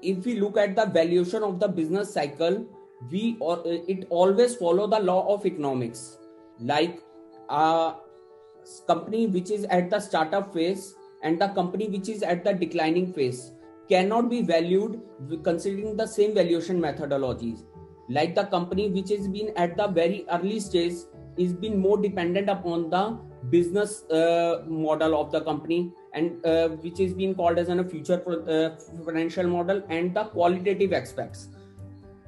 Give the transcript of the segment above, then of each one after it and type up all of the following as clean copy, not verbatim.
if we look at the valuation of the business cycle, it always follow the law of economics. Like a company which is at the startup phase and the company which is at the declining phase cannot be valued considering the same valuation methodologies. Like the company which has been at the very early stage is been more dependent upon the business model of the company, and which is being called as a future financial model and the qualitative aspects.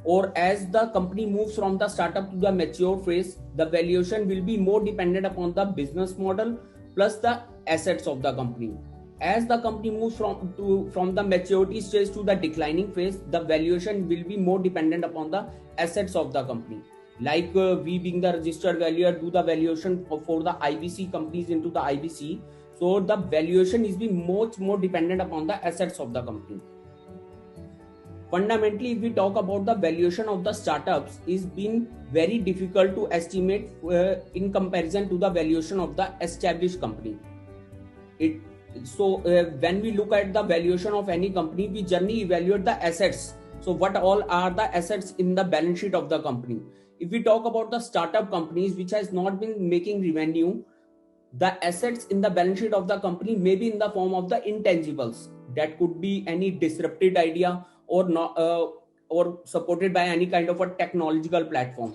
Or as the company moves from the startup to the mature phase, the valuation will be more dependent upon the business model plus the assets of the company. As the company moves from the maturity stage to the declining phase, the valuation will be more dependent upon the assets of the company. Like we being the registered valuer do the valuation for the IBC companies into the IBC, so the valuation is be much more dependent upon the assets of the company. Fundamentally, if we talk about the valuation of the startups, is been very difficult to estimate in comparison to the valuation of the established company. When we look at the valuation of any company, we generally evaluate the assets. So what all are the assets in the balance sheet of the company? If we talk about the startup companies which has not been making revenue, the assets in the balance sheet of the company may be in the form of the intangibles. That could be any disrupted idea or not, or supported by any kind of a technological platform.